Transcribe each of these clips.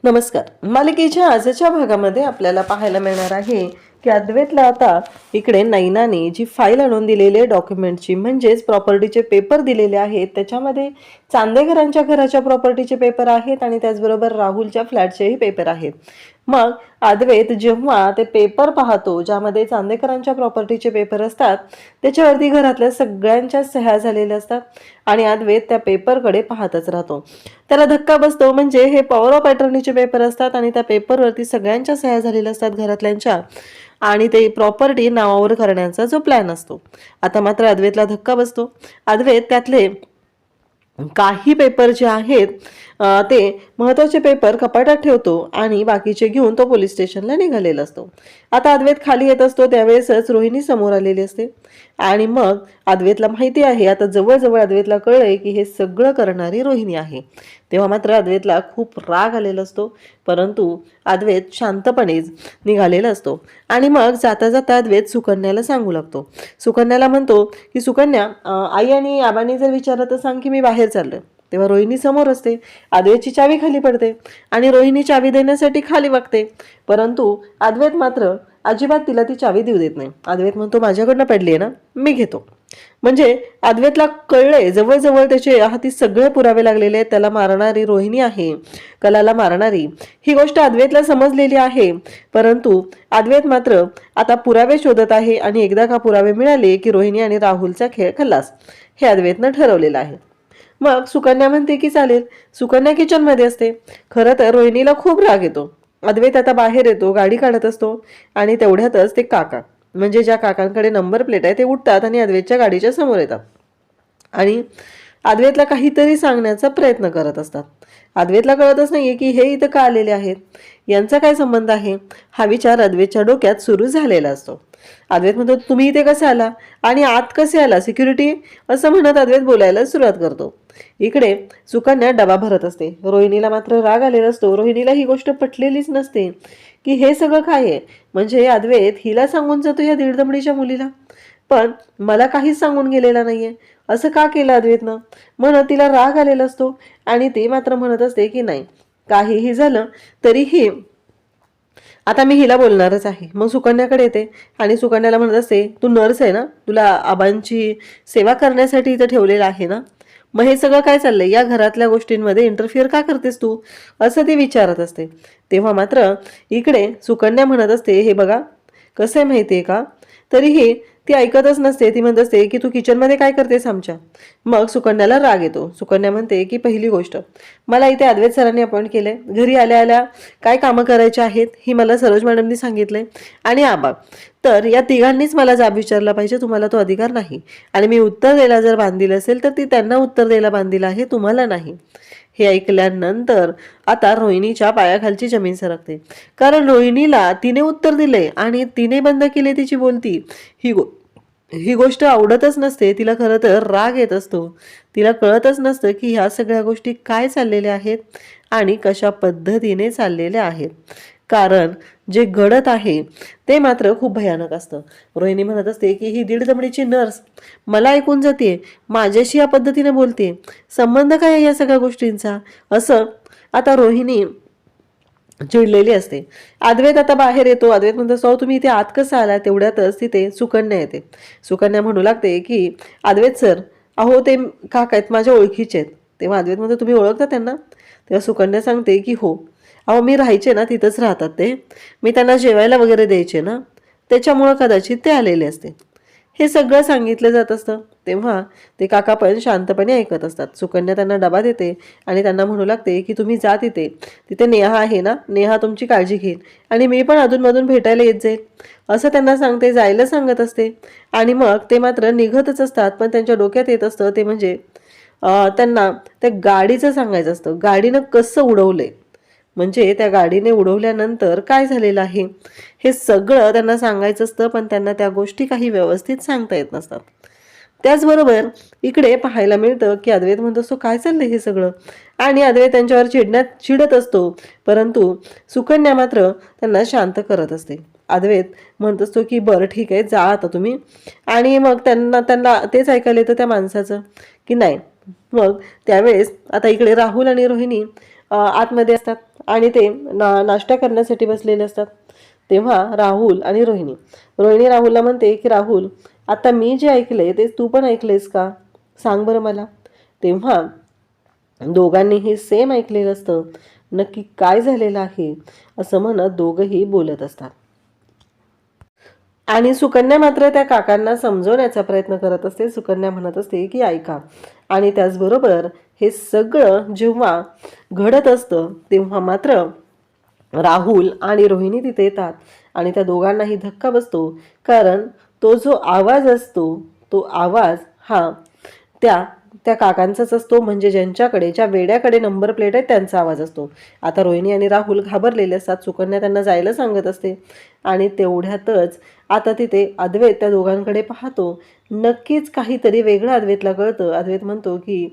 नमस्कार. मालिकेच्या आजच्या भागामध्ये आपल्याला पाहायला मिळणार आहे की अद्वैतला आता इकडे नैनाने जी फाईल आणून दिलेली आहे डॉक्युमेंटची, म्हणजेच प्रॉपर्टीचे पेपर दिलेले आहेत, त्याच्यामध्ये चांदेकरांच्या घराच्या प्रॉपर्टीचे पेपर आहेत आणि त्याचबरोबर राहुलच्या फ्लॅटचेही पेपर आहेत. मग अद्वैत जेव्हा ते पेपर पाहतो ज्यामध्ये चांदेकरांच्या प्रॉपर्टीचे पेपर असतात, त्याच्यावरती घरातल्या सगळ्यांच्या सह्या झालेल्या असतात आणि अद्वैत त्या पेपरकडे पाहतच राहतो. त्याला धक्का बसतो, म्हणजे हे पॉवर ऑफ अटर्नीचे पेपर असतात आणि त्या पेपरवरती सगळ्यांच्या सह्या झालेल्या असतात घरातल्यांच्या, आणि ते प्रॉपर्टी नावावर करण्याचा जो प्लॅन असतो. आता मात्र अद्वैतला धक्का बसतो. अद्वैत त्यातले काही पेपर जे आहेत ते महत्त्वाचे पेपर कपाटात ठेवतो आणि बाकीचे घेऊन तो पोलीस स्टेशनला निघालेला असतो. आता अद्वैत खाली येत असतो त्यावेळेसच रोहिणी समोर आलेली असते आणि मग अद्वैतला माहिती आहे, आता जवळजवळ अद्वैतला कळलंय की हे सगळं करणारी रोहिणी आहे. तेव्हा मात्र अद्वैतला खूप राग आलेला असतो, परंतु अद्वैत शांतपणेच निघालेला असतो आणि मग जाता जाता अद्वैत सुकन्याला सांगू लागतो. सुकन्याला म्हणतो की सुकन्या, आई आणि आबांनी जर विचारलं तर सांग की मी बाहेर चाललोय. तेव्हा रोहिणी समोर असते. अद्वैतची चावी खाली पडते आणि रोहिणी चावी देण्यासाठी खाली वागते, परंतु अद्वैत मात्र अजिबात तिला ती चावी देऊ देत नाही. अद्वैत म्हणतो माझ्याकडनं पडली आहे ना, मी घेतो. म्हणजे अद्वैतला कळलंय, जवळजवळ त्याचे हाती सगळे पुरावे लागलेले आहेत. त्याला मारणारी रोहिणी आहे, कलाला मारणारी, ही गोष्ट अद्वैतला समजलेली आहे, परंतु अद्वैत मात्र आता पुरावे शोधत आहे आणि एकदा का पुरावे मिळाले की रोहिणी आणि राहुलचा खेळ खल्लास, हे अद्वैतनं ठरवलेलं आहे. मग सुकन्या म्हणते की चालेल. सुकन्या किचनमध्ये असते. खरं तर रोहिणीला खूप राग येतो. अद्वैत आता बाहेर येतो, गाडी काढत असतो आणि तेवढ्यातच ते काका, म्हणजे ज्या काकांकडे नंबर प्लेट आहे, ते उठतात आणि अद्वैतच्या गाडीच्या समोर येतात आणि अद्वैतला काहीतरी सांगण्याचा प्रयत्न करत असतात. अद्वैतला कळतच नाहीये की हे इथं का आलेले आहेत, यांचा काय संबंध आहे. हा विचार अद्वैतच्या डोक्यात सुरू झालेला असतो. अद्वैत म्हणतो तुम्ही इथे कसे आला आणि आत कसे आला, सिक्युरिटी, असं म्हणत अद्वैत बोलायला सुरुवात करतो. इकडे सुकन्या डबा भरत असते. रोहिणीला मात्र राग आलेला असतो. रोहिणीला ही गोष्ट पटलेलीच नसते की हे सगळं काय आहे, म्हणजे अद्वैत हिला सांगून जातो या दीडदमडीच्या मुलीला, पण मला काहीच सांगून गेलेला नाहीये, असं का केलं अद्वैतनं, म्हणत तिला राग आलेला असतो आणि ती मात्र म्हणत असते की नाही, काहीही झालं तरीही आता मी हिला बोलणारच आहे. मग सुकन्याकडे येते आणि सुकन्याला म्हणत असते तू नर्स आहे ना, तुला आबांची सेवा करण्यासाठी इथं ठेवलेलं आहे ना, मग हे सगळं काय चाललंय, या घरातल्या गोष्टींमध्ये इंटरफिअर का करतेस तू, असं ती विचारत असते. तेव्हा मात्र इकडे सुकन्या म्हणत असते हे बघा कसं आहे माहितीये का, तरीही ती ऐकतच नसते. ती म्हणत असते की तू किचनमध्ये काय करतेस आमच्या. मग सुकन्याला राग येतो. सुकन्या म्हणते की पहिली गोष्ट, मला इथे अद्वैत सरांनी अपॉइंट केलंय, घरी आल्या आल्या काय कामं करायची आहेत ही मला सरोज मॅडमनी सांगितलंय, आणि आबा, तर या तिघांनीच मला जाब विचारला पाहिजे, तुम्हाला तो अधिकार नाही, आणि मी उत्तर द्यायला जर बांधील असेल तर ती त्यांना उत्तर द्यायला बांधील आहे, तुम्हाला नाही. हे ऐकल्यानंतर आता रोहिणीच्या पायाखालची जमीन सरकते, कारण रोहिणीला तिने उत्तर दिले आणि तिने बंद केले तिची बोलती. ही गोष्ट आवडतच नसते तिला. खरं तर राग येत असतो. तिला कळतच नसतं की ह्या सगळ्या गोष्टी काय चाललेल्या आहेत आणि कशा पद्धतीने चाललेल्या आहेत, कारण जे घडत आहे ते मात्र खूप भयानक असतं. रोहिणी म्हणत असते की ही दीडदमडीची नर्स मला ऐकून जाते, माझ्याशी या पद्धतीने बोलते, संबंध काय आहे या सगळ्या गोष्टींचा, असं आता रोहिणी चिडलेली असते. अद्वैत आता बाहेर येतो. अद्वैत म्हणतो सौ तुम्ही इथे आत कसं आला. तेवढ्यातच तिथे सुकन्या येते. सुकन्या म्हणू लागते की अद्वैत सर, अहो ते काका आहेत माझ्या ओळखीचे आहेत. तेव्हा अद्वैत म्हणतो तुम्ही ओळखता त्यांना. तेव्हा सुकन्या सांगते की हो, अहो मी राहायचे ना, तिथंच राहतात ते, मी त्यांना जेवायला वगैरे द्यायचे ना, त्याच्यामुळं कदाचित ते आलेले असते. हे सगळं सांगितलं जात असतं. तेव्हा ते काका पण शांतपणे ऐकत असतात. सुकन्या त्यांना डबा देते आणि त्यांना म्हणू लागते की तुम्ही जा तिथे, तिथे नेहा आहे ना, नेहा तुमची काळजी घेईल आणि मी पण अधूनमधून भेटायला येत जाईल, असं त्यांना सांगते, जायला सांगत असते. आणि मग ते मात्र निघतच असतात. पण त्यांच्या डोक्यात येत असतं ते म्हणजे त्यांना त्या गाडीचं सांगायचं असतं, गाडीनं कसं उडवलंय, म्हणजे त्या गाडीने उडवल्यानंतर काय झालेलं आहे हे सगळं त्यांना सांगायचं असतं. पण त्यांना त्या गोष्टी काही व्यवस्थित सांगता येत नसतात. त्याचबरोबर इकडे पाहायला मिळतं की अद्वैत म्हणत असतो काय चाललंय हे सगळं, आणि अद्वैत त्यांच्यावर चिडत असतो, परंतु सुकन्या मात्र त्यांना शांत करत असते. अद्वैत म्हणत असतो की बरं ठीक आहे, जा आता तुम्ही. आणि मग त्यांना तेच ऐकायला येतं त्या माणसाचं की नाही. मग त्यावेळेस आता इकडे राहुल आणि रोहिणी आतमध्ये असतात आणि ते नाश्ता करण्यासाठी बसलेले असतात. तेव्हा राहुल आणि रोहिणी राहुलला म्हणते की राहुल, आता मी जे ऐकलंय ते तू पण ऐकलेस का, सांग बरं मला. तेव्हा दोघांनीही सेम ऐकलेलं असतं. नक्की काय झालेलं आहे असं म्हणत दोघंही बोलत असतात. आणि सुकन्या मात्र त्या काकांना समजवण्याचा प्रयत्न करत असते. सुकन्या म्हणत असते की ऐका. आणि त्याचबरोबर हे सगळं जेव्हा घडत असतं तेव्हा मात्र राहुल आणि रोहिणी तिथे येतात आणि त्या दोघांनाही धक्का बसतो. कारण तो जो आवाज असतो तो आवाज हा त्या त्या काकांचाच असतो, म्हणजे ज्यांच्याकडे ज्या वेड्याकडे नंबर प्लेट आहे त्यांचा आवाज असतो. आता रोहिणी आणि राहुल घाबरलेले असतात. सुकन्या त्यांना जायला सांगत असते आणि तेवढ्यातच आता तिथे अद्वैत त्या दोघांकडे पाहतो. नक्कीच काहीतरी वेगळं अद्वैतला कळतं. अद्वैत म्हणतो की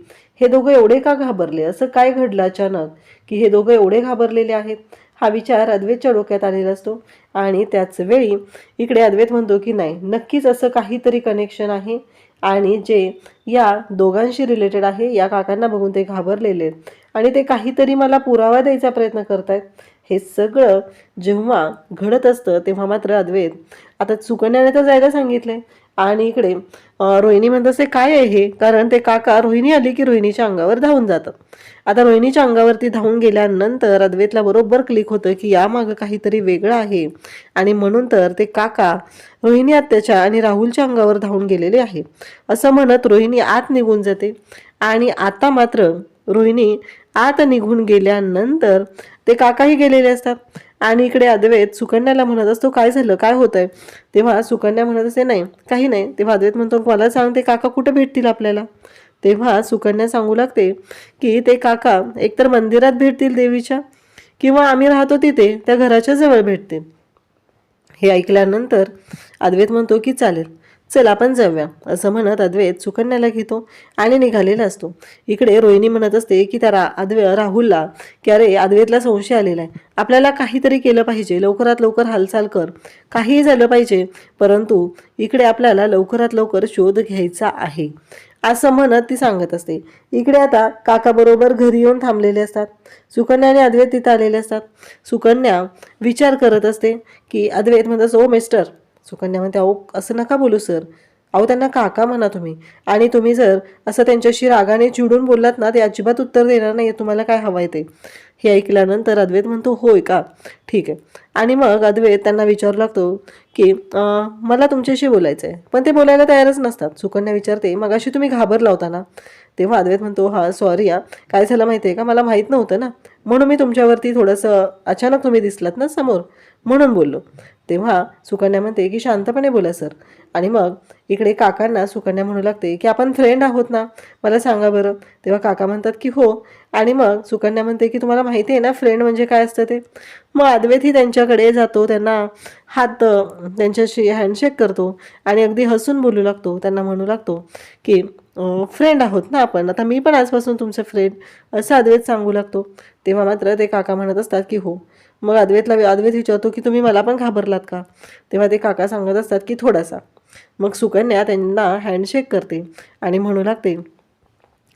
हे दोघं एवढे का घाबरले, असं काय घडलं अचानक की हे दोघं एवढे घाबरलेले आहेत. हा विचार अद्वैतच्या डोक्यात आलेला असतो. आणि त्याच वेळी इकडे अद्वैत म्हणतो की नाही, नक्कीच असं काहीतरी कनेक्शन आहे आणि जे या दोघांशी रिलेटेड आहे. या काकांना बघून ते घाबरलेले आहेत आणि ते काहीतरी मला पुरावा द्यायचा प्रयत्न करतायत. हे सगळं जेव्हा घडत असतं तेव्हा मात्र अद्वैत आता सुकन्याने तर जायला सांगितलंय आणि इकडे रोहिणी म्हणत असते काय आहे हे, कारण ते काका रोहिणी आली की रोहिणीच्या अंगावर धावून जातात. आता रोहिणीच्या अंगावरती धावून गेल्यानंतर अद्वैतला बरोबर क्लिक होतं की यामागं काहीतरी वेगळं आहे आणि म्हणून तर ते काका रोहिणी आत्याच्या आणि राहुलच्या अंगावर धावून गेलेले आहे असं म्हणत रोहिणी आत निघून जाते. आणि आता मात्र रोहिणी आत निघून गेल्यानंतर ते काकाही गेलेले असतात. आणि इकडे अद्वैत सुकन्याला म्हणत असतो काय झालं, काय होतंय. तेव्हा सुकन्या म्हणत असते नाही काही नाही. तेव्हा अद्वैत म्हणतो मला सांग ते काका कुठे भेटतील आपल्याला. तेव्हा सुकन्या सांगू लागते की ते काका एकतर मंदिरात भेटतील देवीच्या, किंवा आम्ही राहतो तिथे त्या घराच्या जवळ भेटतील. हे ऐकल्यानंतर अद्वैत म्हणतो की चालेल, चल आपण जाऊया असं म्हणत अद्वैत सुकन्याला घेतो आणि निघालेला असतो. इकडे रोहिणी म्हणत असते की त्या राहुलला की अरे अद्वैतला संशय आलेला आहे, आपल्याला काहीतरी केलं पाहिजे, लवकरात लवकर हालचाल कर, काहीही झालं पाहिजे, परंतु इकडे आपल्याला लवकरात लवकर शोध घ्यायचा आहे असं म्हणत ती सांगत असते. इकडे आता काका बरोबर घरी येऊन थांबलेले असतात. सुकन्या आणि अद्वैत तिथं आलेले असतात. सुकन्या विचार करत असते की अद्वैत म्हणतात ओ मिस्टर. सुकन्या म्हणते अहो असं नका बोलू सर, अहो त्यांना काका म्हणा तुम्ही, आणि तुम्ही जर असं त्यांच्याशी रागाने चिडून बोललात ना ते अजिबात उत्तर देणार नाही, तुम्हाला काय हवंय ते. हे ऐकल्यानंतर अद्वैत म्हणतो होय का, ठीक आहे. आणि मग अद्वैत त्यांना विचारू लागतो की मला तुमच्याशी बोलायचं आहे, पण ते बोलायला तयारच नसतात. सुकन्या विचारते मगाशी तुम्ही घाबरला होता ना. तेव्हा अद्वैत म्हणतो हा सॉरी या, काय झालं माहिती आहे का, मला माहीत नव्हतं ना, म्हणून मी तुमच्यावरती थोडंसं अचानक तुम्ही दिसलात ना समोर म्हणून बोललो. तेव्हा सुकन्या म्हणते की शांतपणे बोला सर. आणि मग इकडे काकांना सुकन्या म्हणू लागते की आपण फ्रेंड आहोत ना, मला सांगा बरं. तेव्हा काका म्हणतात की हो. आणि मग सुकन्या म्हणते की तुम्हाला माहिती आहे ना फ्रेंड म्हणजे काय असतं ते. मग अद्वैतही त्यांच्याकडे जातो, त्यांना त्यांच्याशी हँडशेक करतो आणि अगदी हसून बोलू लागतो. त्यांना म्हणू लागतो की फ्रेंड आहोत ना आपण, आता मी पण आजपासून तुमचे फ्रेंड असं अद्वैत सांगू लागतो. तेव्हा मात्र ते काका म्हणत असतात की हो. मग अद्वैत विचारतो की तुम्ही मला पण घाबरलात का. तेव्हा ते काका सांगत असतात की थोडासा. मग सुकन्या त्यांना हँडशेक करते आणि म्हणू लागते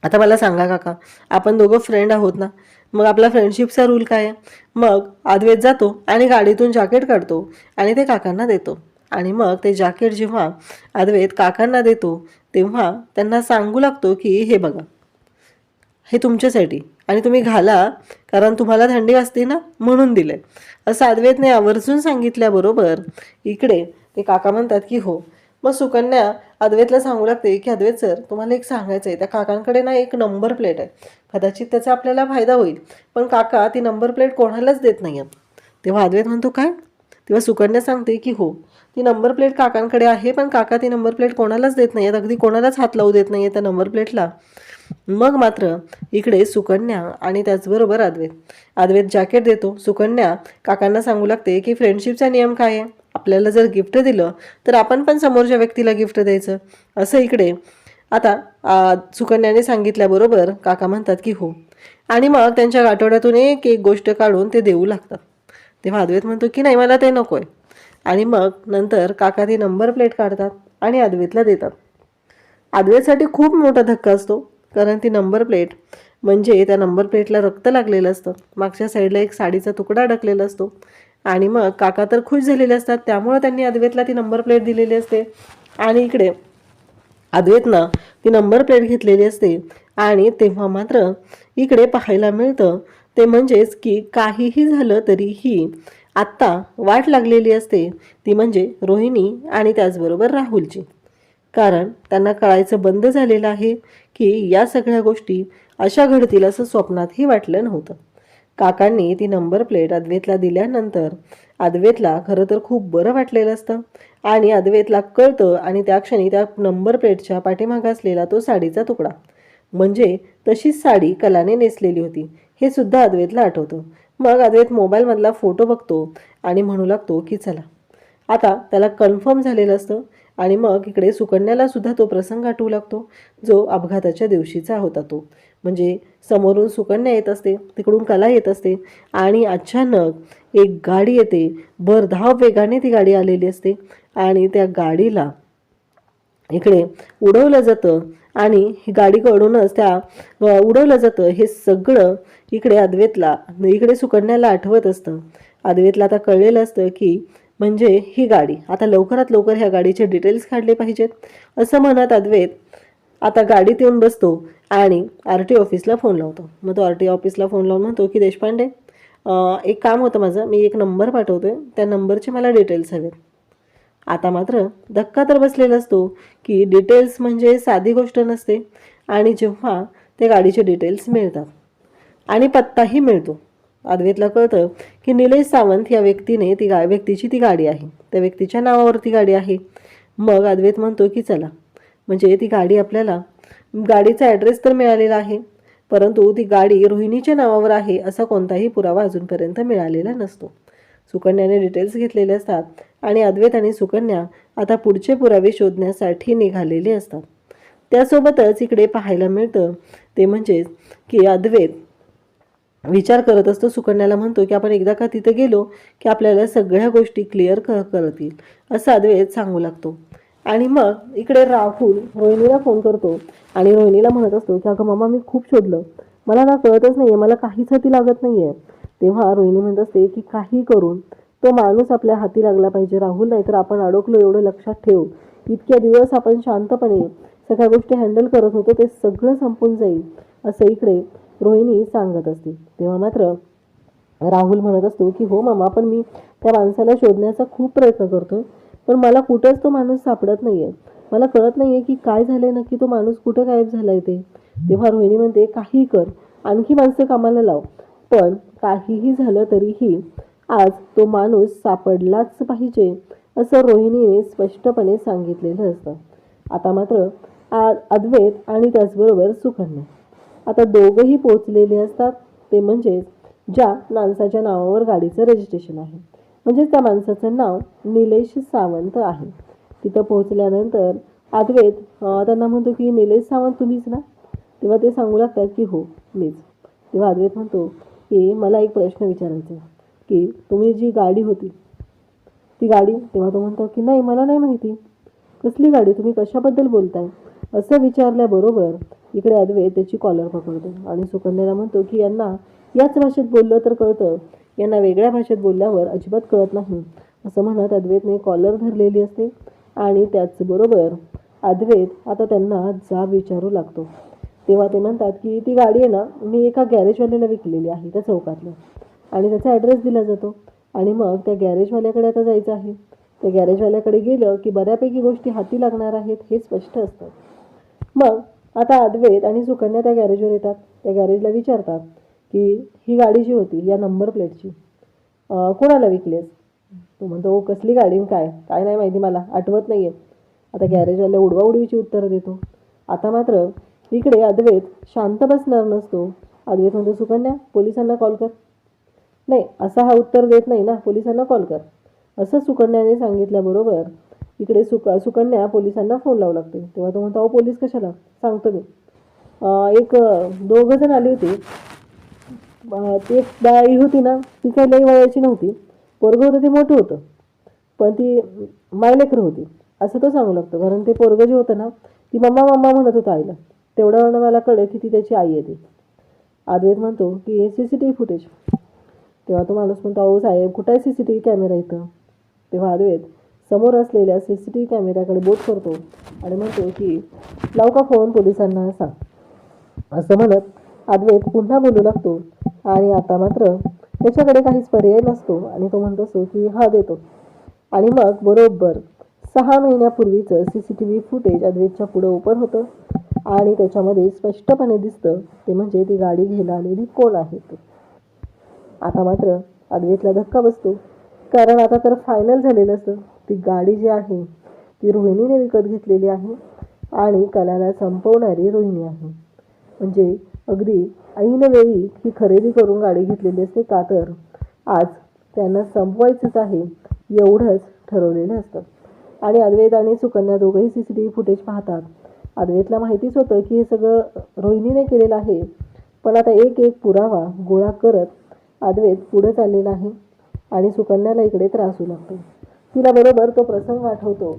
आता मला सांगा काका, आपण दोघं फ्रेंड आहोत ना, मग आपला फ्रेंडशिपचा रूल काय आहे. मग अद्वैत जातो आणि गाडीतून जॅकेट काढतो आणि ते काकांना देतो. आणि मग ते जॅकेट जेव्हा अद्वैत काकांना देतो तेव्हा त्यांना सांगू लागतो की हे बघा, हे तुमच्यासाठी आणि तुम्ही घाला, कारण तुम्हाला थंडी असते ना म्हणून दिलंय असं अद्वैतने आवर्जून सांगितल्याबरोबर इकडे ते काका म्हणतात की हो. मग सुकन्या अद्वैतला सांगू लागते की अद्वैत सर तुम्हाला एक सांगायचं आहे, त्या काकांकडे ना एक नंबर प्लेट आहे, कदाचित त्याचा आपल्याला फायदा होईल, पण काका ती नंबर प्लेट कोणालाच देत नाही आहेत. तेव्हा अद्वैत म्हणतो काय. तेव्हा सुकन्या सांगते की हो, ती नंबर प्लेट काकांकडे आहे, पण काका ती नंबर प्लेट कोणालाच देत नाही आहेत, अगदी कोणालाच हात लावू देत नाही आहे त्या नंबर प्लेटला. मग मात्र इकडे सुकन्या आणि त्याचबरोबर अद्वैत जॅकेट देतो. सुकन्या काकांना सांगू लागते की फ्रेंडशिपचा नियम काय आहे, आपल्याला जर गिफ्ट दिलं तर आपण पण समोरच्या व्यक्तीला गिफ्ट द्यायचं असं इकडे आता सुकन्याने सांगितल्याबरोबर काका म्हणतात की हो. आणि मग त्यांच्या गाठोड्यातून एक एक गोष्ट काढून ते देऊ लागतात. तेव्हा अद्वैत म्हणतो की नाही मला ते नको आहे. आणि मग नंतर काका ती नंबर प्लेट काढतात आणि अद्वैतला देतात. अद्वैतसाठी खूप मोठा धक्का असतो, कारण ती नंबर प्लेट म्हणजे त्या नंबर प्लेटला रक्त लागलेलं असतं, मागच्या साईडला एक साडीचा तुकडा अडकलेला असतो. आणि मग काका तर खुश झालेले असतात, त्यामुळं त्यांनी अद्वैतला ती नंबर प्लेट दिलेली असते. आणि इकडे अद्वैतनं ती नंबर प्लेट घेतलेली असते. आणि तेव्हा मात्र इकडे पाहायला मिळतं ते म्हणजेच की काहीही झालं तरीही आत्ता वाट लागलेली असते ती म्हणजे रोहिणी आणि त्याचबरोबर राहुलची. कारण त्यांना कळायचं बंद झालेलं आहे की या सगळ्या गोष्टी अशा घडतील असं स्वप्नातही वाटलं नव्हतं. काकांनी ती नंबर प्लेट अद्वैतला दिल्यानंतर अद्वैतला खरं तर खूप बरं वाटलेलं असतं. आणि अद्वैतला कळतं आणि त्या क्षणी त्या नंबर प्लेटच्या पाठीमागे असलेला तो साडीचा तुकडा म्हणजे तशीच साडी कलाने नेसलेली होती हे सुद्धा अद्वैतला आठवतं. मग अद्वैत मोबाईलमधला फोटो बघतो आणि म्हणू लागतो की चला, आता त्याला कन्फर्म झालेलं असतं. आणि मग इकडे सुकन्याला सुद्धा तो प्रसंग आठवू लागतो जो अपघाताच्या दिवशीचा होता तो. म्हणजे समोरून सुकन्या येत असते, तिकडून कला येत असते आणि अचानक एक गाडी येते. भरधाव वेगाने ती गाडी आलेली असते आणि त्या गाडीला इकडे उडवलं जातं आणि ही गाडीकडूनच उडवलं जातं. हे सगळं इकडे अद्वैतला इकडे सुकन्याला आठवत असतं. अद्वैतला आता कळलेलं असतं की म्हणजे ही गाडी आता लवकरात लवकर ह्या गाडीचे डिटेल्स काढले पाहिजेत असं म्हणत अद्वैत आता गाडीत येऊन बसतो आणि RTO ऑफिसला फोन लावतो. मग तो RTO ऑफिसला फोन लावून म्हणतो की देशपांडे, एक काम होतं माझं, मी एक नंबर पाठवतोय, त्या नंबरचे मला डिटेल्स हवेत. आता मात्र धक्का तर बसलेला असतो की डिटेल्स म्हणजे साधी गोष्ट नसते. आणि जेव्हा ते गाडीचे डिटेल्स मिळतात आणि पत्ताही मिळतो, अद्वैतला कळतं की निलेश सावंत या व्यक्तीने व्यक्तीची ती गाडी आहे, त्या व्यक्तीच्या नावावरती गाडी आहे. मग अद्वैत म्हणतो की चला, म्हणजे ती गाडी आपल्याला गाडीचा ॲड्रेस तर मिळालेला आहे, परंतु ती गाडी रोहिणीच्या नावावर आहे असा कोणताही पुरावा अजूनपर्यंत मिळालेला नसतो. सुकन्याने डिटेल्स घेतलेले असतात आणि अद्वैत आणि सुकन्या आता पुढचे पुरावे शोधण्यासाठी निघालेले असतात. त्यासोबतच इकडे पाहायला मिळतं ते म्हणजेच की अद्वैत विचार करत असतो. सुकन्याला म्हणतो की आपण एकदा का तिथे गेलो की आपल्याला सगळ्या गोष्टी क्लिअर करतील असं अद्वैत सांगू लागतो. आणि मग इकडे राहुल रोहिणीला फोन करतो आणि रोहिणीला म्हणत असतो की अगं मामा, मी खूप शोधलं, मला ना कळतच नाहीये, मला काहीच हाती लागत नाहीये. तेव्हा रोहिणी म्हणत असते की काही करून तो माणूस आपल्या हाती लागला पाहिजे राहुल, नाहीतर आपण अडकलो, एवढं लक्षात ठेव. इतक्या दिवस आपण शांतपणे सगळ्या गोष्टी हँडल करत होतो, ते सगळं संपून जाईल असं इकडे रोहिणी सांगत असते. तेव्हा मात्र राहुल म्हणत असतो की हो मामा, पण मी त्या माणसाला शोधण्याचा खूप प्रयत्न करतोय, पण मला कुठंच तो माणूस सापडत नाहीये. मला कळत नाहीये की काय झालंय नक्की, तो माणूस कुठं गायब झालाय ते. तेव्हा रोहिणी म्हणते काही कर, आणखी माणसं कामाला लाव, पण काहीही झालं तरीही आज तो माणूस सापडलाच पाहिजे असं रोहिणीने स्पष्टपणे सांगितलेलं असतं. आता मात्र अद्वैत आणि त्याचबरोबर सुकन्या आता दोघंही पोचलेले असतात. ते म्हणजे ज्या माणसाच्या नावावर गाडीचं रजिस्ट्रेशन आहे, म्हणजे त्या माणसाचं नाव निलेश सावंत आहे. तिथं पोहोचल्यानंतर अद्वैत त्यांना म्हणतो की निलेश सावंत तुम्हीच ना? तेव्हा ते सांगू लागतात की हो मीच. तेव्हा अद्वैत म्हणतो की मला एक प्रश्न विचारायचा आहे की तुम्ही जी गाडी होती ती गाडी, तेव्हा तो म्हणतो की नाही, मला नाही माहिती, कसली गाडी, तुम्ही कशाबद्दल बोलताय असं विचारल्याबरोबर इकडे अद्वैत त्याची कॉलर पकडतो आणि सुकन्याला म्हणतो की यांना याच भाषेत बोललं तर कळतं, यांना वेगळ्या भाषेत बोलल्यावर अजिबात कळत नाही असं म्हणत अद्वैतने कॉलर धरलेली असते. आणि त्याचबरोबर अद्वैत आता त्यांना जाब विचारू लागतो. तेव्हा ते म्हणतात की ती गाडी आहे ना, मी एका गॅरेजवाल्याला विकलेली आहे त्या चौकातल्या, आणि त्याचा ॲड्रेस दिला जातो. आणि मग त्या गॅरेजवाल्याकडे आता जायचं आहे. त्या गॅरेजवाल्याकडे गेलं की बऱ्यापैकी गोष्टी हाती लागणार आहेत हे स्पष्ट असतं. मग आता अद्वैत आणि सुकन्या त्या गॅरेजवर येतात. त्या गॅरेजला विचारतात की ही गाडी जी होती या नंबर प्लेटची कोणाला विकलीस? तो म्हणतो ओ कसली गाडी, काय काय नाही माहिती, मला आठवत नाही आहे. आता गॅरेजवाला उडवाउडवीची उत्तरं देतो. आता मात्र इकडे अद्वैत शांत बसणार नसतो. अद्वैत म्हणतो सुकन्या, पोलिसांना कॉल कर. नाही, असा हा उत्तर देत नाही ना, पोलिसांना कॉल कर असं सुकन्याने सांगितल्याबरोबर इकडे सुकन्या पोलिसांना फोन लावू लागते. तेव्हा तो म्हणतो अहो पोलीस कशाला, सांगतो मी. एक दोघं जण आली होती. ती एक बाई होती ना, ती काही लई वयाची नव्हती, पोरगं होतं ते मोठं होतं, पण ती मायलेकरं होती असं तो सांगू लागतो. कारण ते पोरगं जे होतं ना, ती मम्मा मम्मा म्हणत होतं आईला. तेवढं मला कळलं की ती त्याची आई आहे ती. अद्वैत म्हणतो की CCTV फुटेज. तेव्हा तो माणूस म्हणतो, अहो साहेब कुठं आहे CCTV कॅमेरा इथं? तेव्हा अद्वैत समोर असलेल्या CCTV कॅमेऱ्याकडे बोट करतो आणि म्हणतो की लावू का फोन पोलिसांना सांग. असं म्हणत अद्वैत पुन्हा बोलू लागतो आणि आता मात्र त्याच्याकडे काहीच पर्याय नसतो आणि तो म्हणत असतो की हा देतो. आणि मग बरोबर 6 महिन्यापूर्वीचं CCTV फुटेज अद्वैतच्या पुढं ओपन होतं आणि त्याच्यामध्ये स्पष्टपणे दिसतं ते म्हणजे ती गाडी घ्यायला आलेली कोण आहे ते. आता मात्र अद्वैतला धक्का बसतो, कारण आता तर फायनल झालेलं असतं. ती गाडी जी आहे ती रोहिणीने विकत घेतलेली आहे आणि कलाला संपवणारी रोहिणी आहे. म्हणजे अगदी ऐन वेळी ही खरेदी करून गाडी घेतलेली असते, का तर आज त्यांना संपवायचंच आहे एवढंच ठरवलेलं असतं. आणि अद्वैत आणि सुकन्या दोघंही CCTV फुटेज पाहतात. अद्वैतला माहितीच होतं की हे सगळं रोहिणीने केलेलं आहे, पण आता एक एक पुरावा गोळा करत अद्वैत पुढे चाललेला आहे आणि सुकन्याला इकडे त्रास होऊ लागतो. तिला बरोबर तो प्रसंग आठवतो,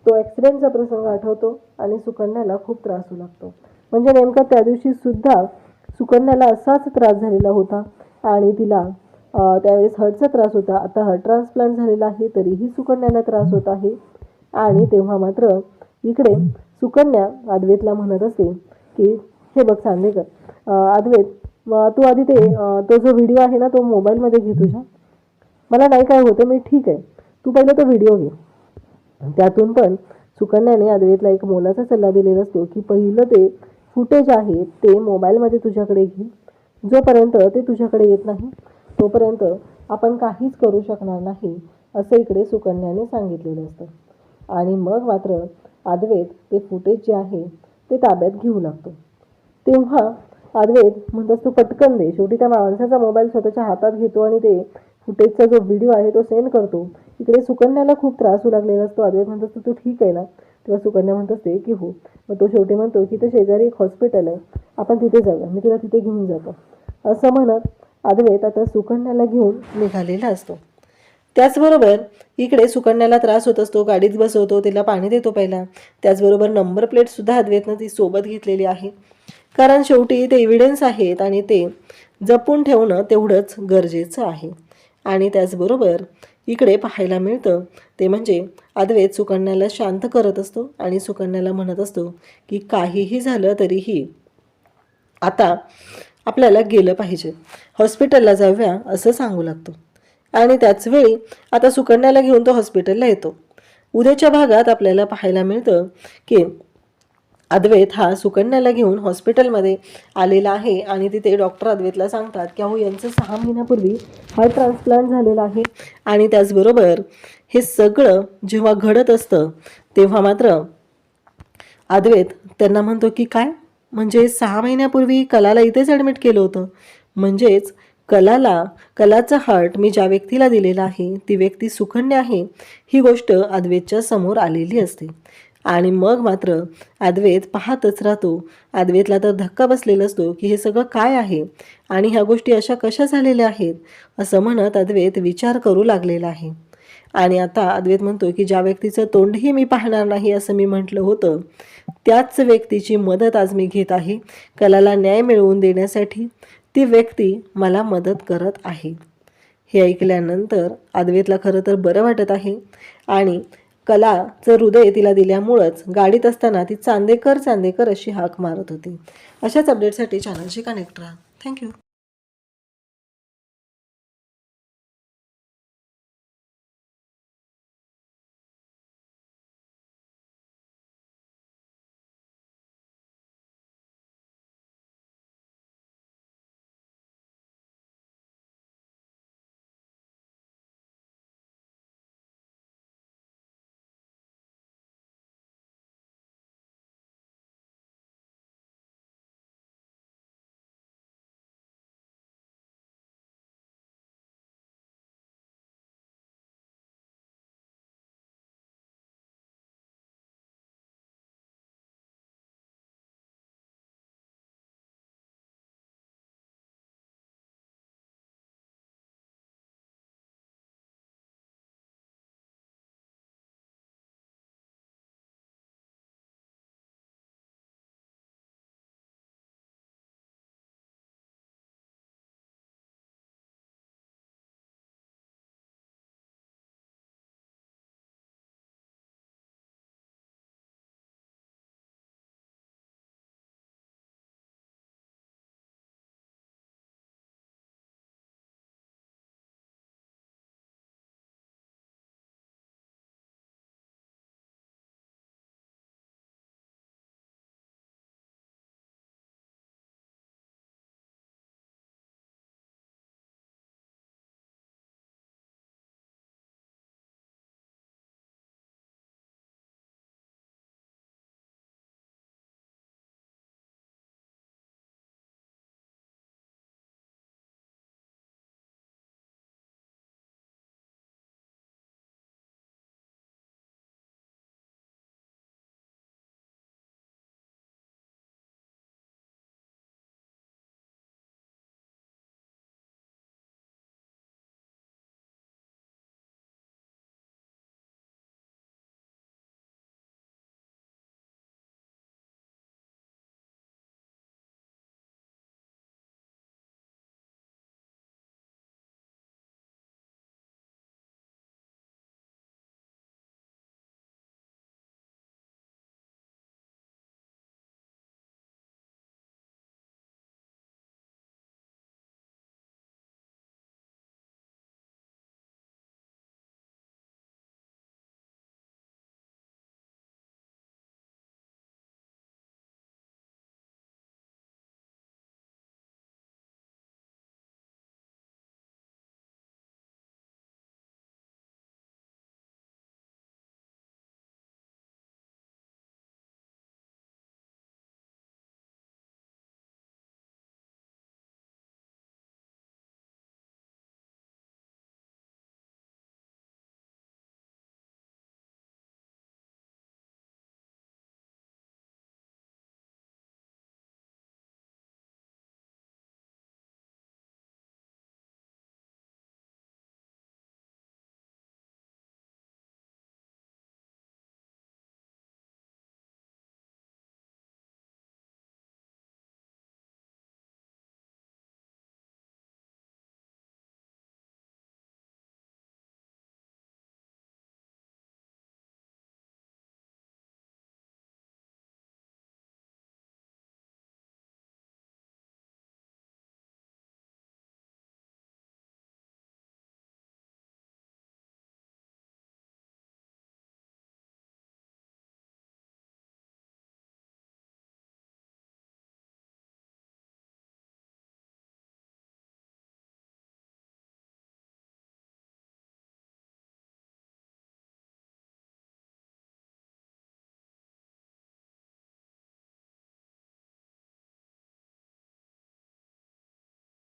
तो ॲक्सिडेंटचा प्रसंग आठवतो आणि सुकन्याला खूप त्रास होऊ लागतो. म्हणजे नेमका त्या दिवशी सुद्धा सुकन्याला असाच त्रास झालेला होता आणि तिला त्यावेळेस हार्टचा त्रास होता. आता हार्ट ट्रान्सप्लांट झालेला आहे तरीही सुकन्याला त्रास होत आहे. आणि तेव्हा मात्र इकडे सुकन्या अद्वैतला म्हणत असते की हे बघ चांदेकर, अद्वैत तू आधी तो जो व्हिडिओ आहे ना तो मोबाईलमध्ये घे तुझ्या. मला नाही काय होतं, मी ठीक आहे, तू पहिलं तो व्हिडिओ घे. त्यातून पण सुकन्याने अद्वैतला एक मोलाचा सल्ला दिलेला असतो की पहिलं ते फुटेज आहे ते मोबाईलमध्ये तुझ्याकडे घे. जोपर्यंत ते तुझ्याकडे येत नाही तोपर्यंत आपण काहीच करू शकणार नाही, असं इकडे सुकन्याने सांगितलेलं असतं. आणि मग मात्र अद्वैत ते फुटेज जे आहे ते ताब्यात घेऊ लागतो. तेव्हा अद्वैत म्हणत असतो पटकन दे. शेवटी त्या माणसाचा मोबाईल स्वतःच्या हातात घेतो आणि ते फुटेजचा जो व्हिडिओ आहे तो सेंड करतो. इकडे सुकन्याला खूप त्रास होऊ लागलेला असतो. अद्वैत म्हणत असतो तू ठीक आहे ना? तेव्हा सुकन्या म्हणत असते की हो. मग तो शेवटी म्हणतो की ते शेजारी एक हॉस्पिटल आहे, आपण तिथे जाऊया, मी तुला तिथे घेऊन जातो. असं म्हणत अद्वैत आता सुकन्याला घेऊन निघालेला असतो. त्याचबरोबर इकडे सुकन्याला त्रास होत असतो, गाडीत बसवतो, तिला पाणी देतो पहिला. त्याचबरोबर नंबर प्लेटसुद्धा अद्वैतनं ती सोबत घेतलेली आहे, कारण शेवटी ते एव्हिडन्स आहेत आणि ते जपून ठेवणं तेवढंच गरजेचं आहे. आणि त्याचबरोबर इकडे पाहायला मिळतं ते म्हणजे अद्वैत सुकन्याला शांत करत असतो आणि सुकन्याला म्हणत असतो की काहीही झालं तरीही आता आपल्याला गेलं पाहिजे, हॉस्पिटलला जाऊया असं सांगू लागतो. आणि त्याचवेळी आता सुकन्याला घेऊन तो हॉस्पिटलला येतो. उद्याच्या भागात आपल्याला पाहायला मिळतं की अद्वैत हा सुकन्याला घेऊन हॉस्पिटलमध्ये आलेला आहे आणि तिथे डॉक्टर अद्वैतला सांगतात की अहो यांचं 6 महिन्यापूर्वी हार्ट ट्रान्सप्लांट झालेलं आहे. आणि त्याचबरोबर हे सगळं जेव्हा घडत असतं तेव्हा मात्र अद्वैत त्यांना म्हणतो की काय, म्हणजे 6 महिन्यापूर्वी कलाला इथेच ॲडमिट केलं होतं, म्हणजेच कलाचं हार्ट मी ज्या व्यक्तीला दिलेलं आहे ती व्यक्ती सुकन्या आहे, ही गोष्ट अद्वैतच्या समोर आलेली असते. आणि मग मात्र अद्वैत पाहतच राहतो. अद्वैतला तर धक्का बसलेला असतो की हे सगळं काय आहे आणि ह्या गोष्टी अशा कशा झालेल्या आहेत, असं म्हणत अद्वैत विचार करू लागलेला आहे. आणि आता अद्वैत म्हणतो की ज्या व्यक्तीचं तोंडही मी पाहणार नाही असं मी म्हटलं होतं, त्याच व्यक्तीची मदत आज मी घेत आहे. कलाला न्याय मिळवून देण्यासाठी ती व्यक्ती मला मदत करत आहे. हे ऐकल्यानंतर अद्वैतला खरं तर बरं वाटत आहे आणि कलाचं हृदय तिला दिल्यामुळंच गाडीत असताना ती चांदेकर अशी हाक मारत होती. अशाच अपडेटसाठी चॅनलशी कनेक्ट राहा. थँक्यू.